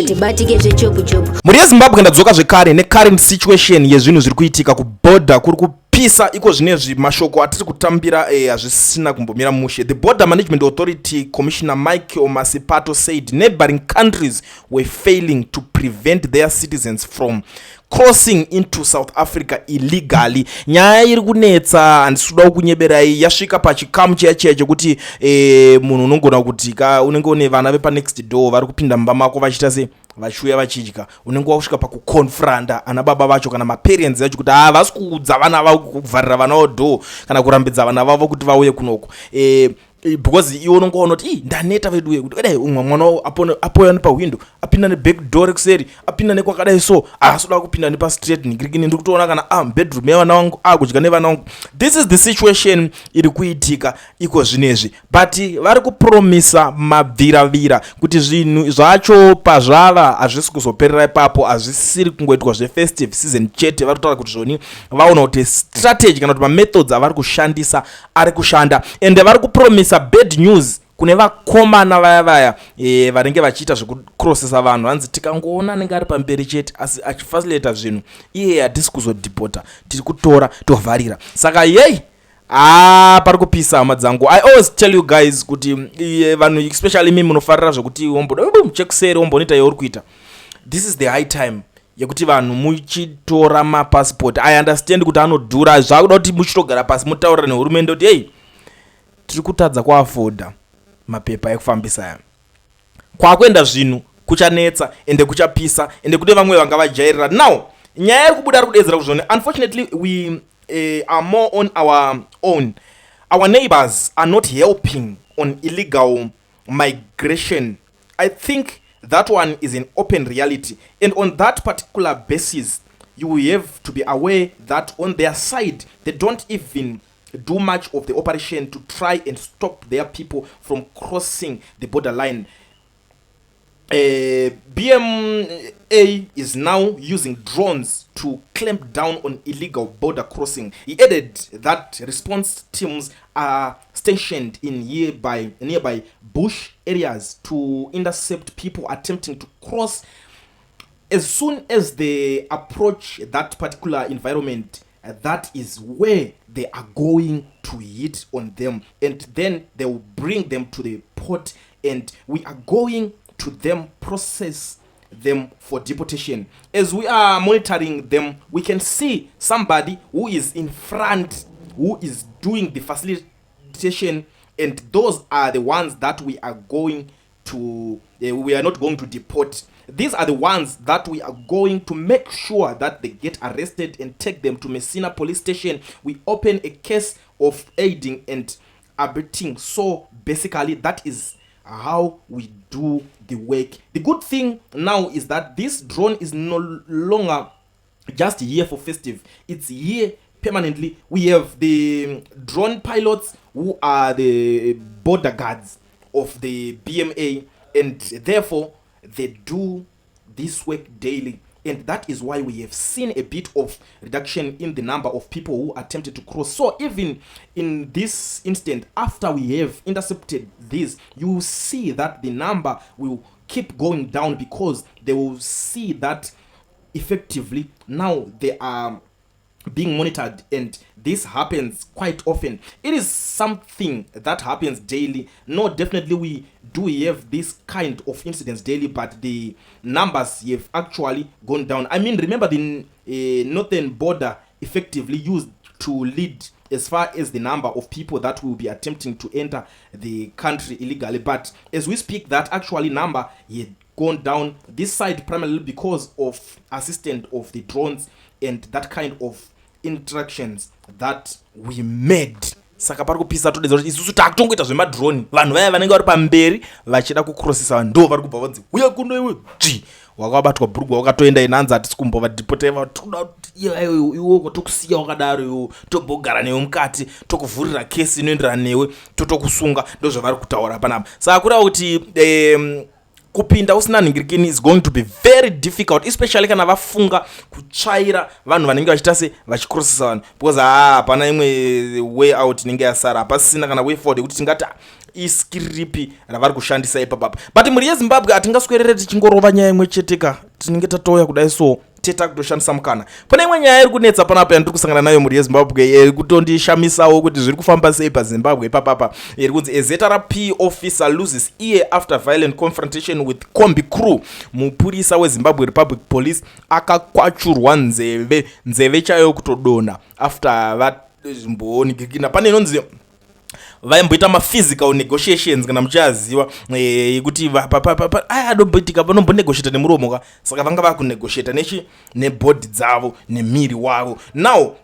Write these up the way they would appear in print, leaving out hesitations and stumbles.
atibatike zvechopu chopu. Muri yeZimbabwe ndadzoka zvekare necurrent situation yezvinhu zviri kuitika kuborder kuri kupisa iko zvinezvi mashoko atiri kutambira hazvisina kumbomira mushe. The Border Management Authority Commissioner Michael Masipato said neighboring countries were failing to prevent their citizens from crossing into South Africa illegally. Nyaya iri kunetsa handisuda kunyeberai yasvika pachikamu cheche chekuti munhu unongona kuti unenge une vana vepa next door vari kupinda mumba mako vachiita se vachiuya vachidya, unenge wasvika pakuconfranda ana baba vacho kana maparents vacho kuti havasi kuudza vana vavo kuvharira vana vavo door kana kurambidza vana vavo kuti vauye kunoko because iwe unongoona kuti ndaneta vedu uye kuti kudai umwe mwana apoya nepahwindo apinda neback door kuseri apinda nekwakadai so asoda kupinda nepa street ningirikini ndiri kutoona kana bedroom yavana vangu akudya nevana vangu. This is the situation iri kuitika iko zvinezvi, but vari kupromisa mabviravira kuti zvinhu zvacho pazvava hazvisi kuzoperera ipapo, hazvisiri kungoitwa zvefestive season chete. Vari kutaura kuti zvoni vaona kuti strategy kana kuti mamethods avari kushandisa ari kushanda, ende vari kupromisa bad news kune vakomana vaya vanenge vachiita zvekucrossesa vanhu. Hanzi tikangoona anenge ari pamberi chete asi achifacilita zvinhu iye hatisi kuzodhipota, tiri kutora tovharira. Saka yei pari kupisa hama dzangu. I always tell you guys kuti vanhu especially mimi munofarira zvokuti womboda muchekuseri wombonita yauri kuita. This is the high time yekuti vanhu muchitora mapassport. I understand kuti anodhura, zvakuda kuti muchitogara pasi mutaurira nehurumende kuti hey, tiri kutadza kuafoda mapepa ekufambisa aya, kwakuenda zvinhu kuchanetsa ende kuchapisa ende kuti vamwe vanga vajairira. Now nyaya iri kubuda iri kudedzera kuzvone. Unfortunately we are more on our own. Our neighbors are not helping on illegal migration. I think that one is an open reality, and on that particular basis you have to be aware that on their side they don't even do much of the operation to try and stop their people from crossing the borderline. BMA is now using drones to clamp down on illegal border crossing. He added that response teams are stationed in nearby bush areas to intercept people attempting to cross. As soon as they approach that particular environment, that is where they are going to hit on them, and then they will bring them to the port, and we are going to them process them for deportation. As we are monitoring them, we can see somebody who is in front, who is doing the facilitation, and those are the ones that we are going to we are not going to deport. These are the ones that we are going to make sure that they get arrested and take them to Messina police station. We open a case of aiding and abetting. So basically that is how we do the work. The good thing now is that this drone is no longer just here for festive. It's here permanently. We have the drone pilots who are the border guards of the BMA, and therefore they do this work daily, and that is why we have seen a bit of reduction in the number of people who attempted to cross. So even in this instant, after we have intercepted this, you will see that the number will keep going down, because they will see that effectively now they are being monitored, and this happens quite often. It is something that happens daily. No, definitely we do have this kind of incidents daily, but the numbers have actually gone down. I mean, remember the northern border effectively used to lead as far as the number of people that will be attempting to enter the country illegally, but as we speak, that actually number had gone down this side, primarily because of assistance of the drones and that kind of interactions that we made. Saka pari kupisa todedza kuti isusu takutongoita zvemadrone. Vanhu vaya vanenge vari pamberi vachida kucrossesa ndo vari kubva vanzi uya kuno iwe wakabatwa bhurugwa wakatoenda inanzi hatisi kumbova dipoteva toda kuti iwe tokusiya wakadaro iwe tobogara newe mukati tokuvhurira kesi inoenderana newe totokusunga. Ndo zvavari kutaura panapa. Saka kureva kuti kupinda usina nhingirikini is going to be very difficult, especially kana vafunga kutsvaira vanhu vanenge vachiita se vachikrosesa vanhu, because hapana imwe way out inenge yasara, hapasina kana way forward yekuti tingati iskiripi ravari kushandisa ipapapa. But mhuri yeZimbabwe hatingaswerere tichingorova nyaya imwe cheteka, tinenge tatouya kudai so teta kutoshandisa mukana. Pane imwe nyaya iri kunetsa panapa yandiri kusangana nayo mhuri yeZimbabwe kutondishamisawo kuti zviri kufamba sei paZimbabwe ipapapa. Iri kunzi a ZRP officer loses ear after violent confrontation with combi crew. Mupurisa weZimbabwe Republic Police akakwachurwa nzeve chayo kutodona after that zvimboonikirikina. Pane inonzi vaimboita maphysical negotiations kana muchaziva yekuti adomboitika vanombonegoshiata nemuromo ka, saka vanga vakunegoshiata nebhodhi dzavo nemiri wavo. Now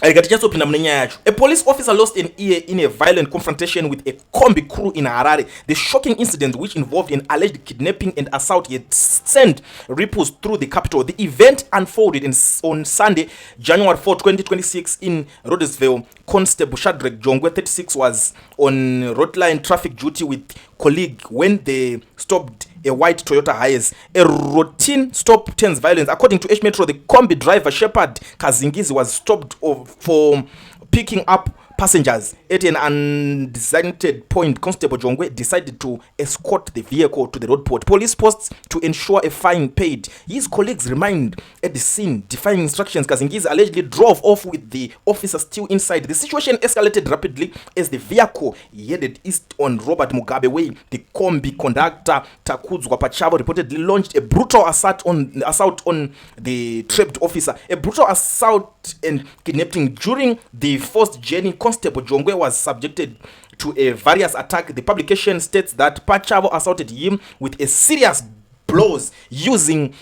tichatsopinda mune nyaya yacho. A police officer lost an ear in a violent confrontation with a combi crew in Harare. The shocking incident, which involved an alleged kidnapping and assault, yet sent ripples through the capital. The event unfolded on Sunday, January 4, 2026 in Rhodersville. Constable Shadrack Jongwe, 36, was on road line traffic duty with colleague when they stopped a white Toyota Hiace. A routine stop turns violence. According to H Metro, the combi driver Shepard Kazingizi was stopped for picking up passengers. At an undesignated point, Constable Jongwe decided to escort the vehicle to the road port. Police posts to ensure a fine paid. His colleagues remained at the scene, defying instructions. Kazingizi allegedly drove off with the officer still inside. The situation escalated rapidly as the vehicle headed east on Robert Mugabe Way. The combi conductor Takudzwa Pachavo reportedly launched a brutal assault on the trapped officer. A brutal assault and kidnapping. During the first journey, Constable Jongwe was subjected to a various attack. The publication states that Pachavo assaulted him with a serious blows using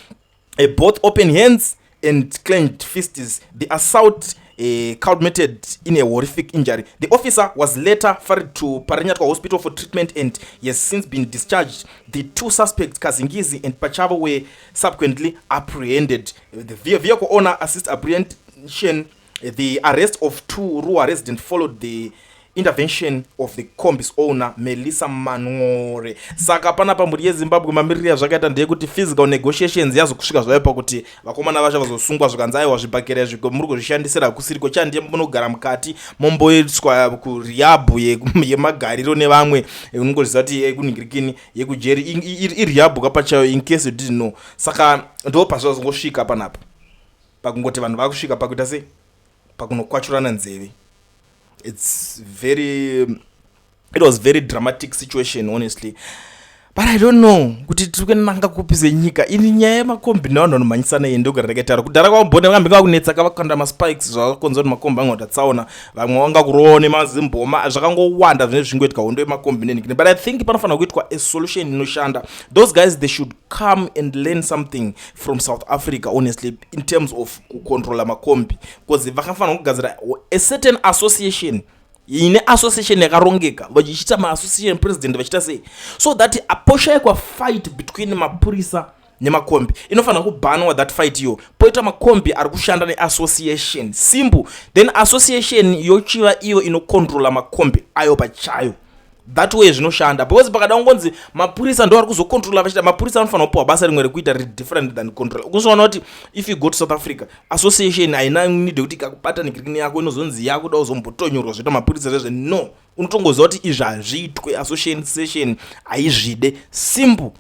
both open hands and clenched fists. The assault culminated in a horrific injury. The officer was later ferried to Paranyatwa Hospital for treatment and has since been discharged. The two suspects, Kazingizi and Pachavo, were subsequently apprehended. The vehicle owner assists apprehension. The arrest of two Rua residents followed the intervention of the combi's owner Melissa Manore. Saka panapa mhuri yeZimbabwe mamiriro zvakaita ndeyekuti physical negotiations yazokusvika zvaipa kuti vakomana vacho vazosungwa zvikanzaiwa zvibhakera zviko muri kuzvishandisira kusiriko chandiye munogara mukati momboiswa kurehab yemagariro nevamwe unongoziva kuti kunhingirikini yekujeri irehab kapachayo in case you didn't know. Saka ndo pazvazongosvika panapa pakungoti vanhu vakusvika pakuita sei pakunokwachurana nzeve. It was very dramatic situation honestly, but I don't know kuti tirikunanga kupi zenyika ini nyaya yemakombi navanhu vanomhanyisana iyi ndokureketaura kudhara kwambone vakambi vakunetsa kavakanda maspikes zvakakonza kuti makombi anga kutatsaona vamwe vanga kuroone mazimboma zvakangowanda zvine zvingoitika hondo yemakombi nenikine. But I think panofanira kuitwa a solution inoshanda. Those guys, they should come and learn something from South Africa honestly in terms of kucontrola makombi, because vakafanira kugadzira a certain association ine association yakarongeka vachichita maassociation president vachita sei so that aposhaikwa fight between mapurisa nemakombi inofanira kubhanwa that fight iyo poita makombi ari kushanda neassociation simple, then association yochiva iyo inocontrola makombi ayo pachayo. That way zvinoshanda, because pakada ngonzi mapurisa ndo ari kuzocontrola vachita mapurisa anofanira kupiwa basa rimwe rekuita different than control. Kuzoona kuti if you go to South Africa association haina need kuti ikakubata nikirikini yako inozonzi yakuda uzombotonyorwa zvoita mapurisa zvezve no, unotongoziva kuti izvi hazviitwe, association haizvide simple,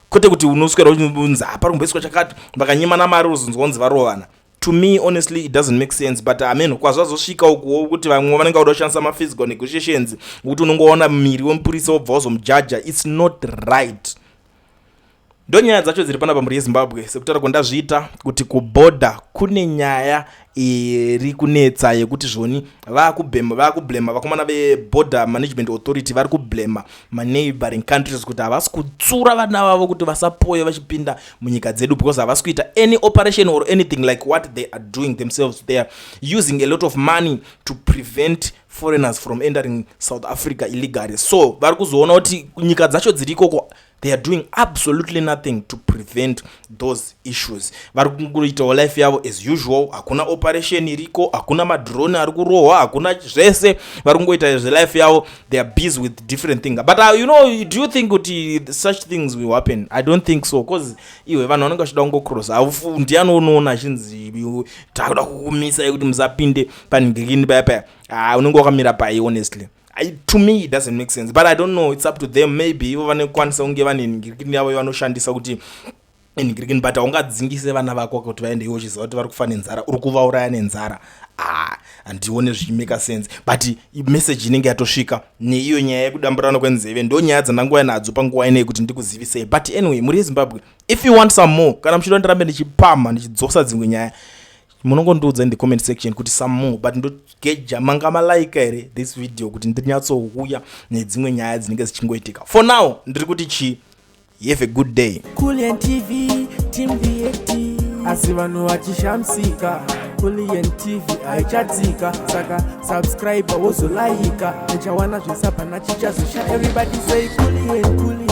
kwete kuti unoswera unzi apa rumboiswa chakati vakanyimana mari uzonzwanzi varovana. To me honestly it doesn't make sense, but amen kwazvazosvika ukuwo kuti vamwe vanenge vauda kushandisa maphysical negotiations kuti unongoona miri wemupurisa wobva wazomujaja. It's not right. Ndo nyaya dzacho dziri panapa mhuri yeZimbabwe. Sekutaura kwandazviita kuti kuBoader kune nyaya iri kunetsa yekuti zvoni vakublema vakomana veBoader Management Authority vari kublema maneighboring countries kuti havasi kutsura vana vavo kuti vasapoye vachipinda munyika dzedu, because havasi kuita any operation or anything like what they are doing themselves. They are using a lot of money to prevent foreigners from entering South Africa illegally. So vari kuzoona kuti nyika dzacho dziri ikoko they are doing absolutely nothing to prevent those issues. Vari kungoitawo life yavo as usual, hakuna operation operation iriko, hakuna madrone ari kurohwa, hakuna zvese vari kungoita zvelife yavo, they are busy with different things. But you know, do you think kuti such things will happen? I don't think so, because iwe vanhu vanenge vachida kungocross, ndiani unoona achinzi takuda kukumisa kuti musapinde panhingirikini paya unenge wakamira pai. Honestly, to me it doesn't make sense, but I don't know, it's up to them. Maybe ivo vanokwanisa kunge vane nhingirikini yavo vanoshandisa kuti nhingirikini, but haungadzingise vana vako kuti vaende ivo uchiziva kuti vari kufa nenzara, uri kuvauraya nenzara. Handione zvichimeka sense, but message inenge yatosvika neiyo nyaya yekudamburana kwenzeve ndo nyaya dzandangova nadzo panguva inei kuti ndikuzivisei. But anyway, muri Zimbabwe, if you want some more, kana muchida ndirambe ndichipama ndichidzosa dzimwe nyaya, munongondiudza in the comment section kuti some more. But ndogeja manga malaika here this video kuti ndinyatsouya nedzimwe nyaya dzinenge dzichingoitika. For now ndiri kuti have a good day. Kulian TV, Team VAT. Asi vanhu vachishamsika, Kulian TV haichatsika, saka subscribe wozolaika, nechawana zvesapa nachichazosha. Everybody say Kulian, Kulian.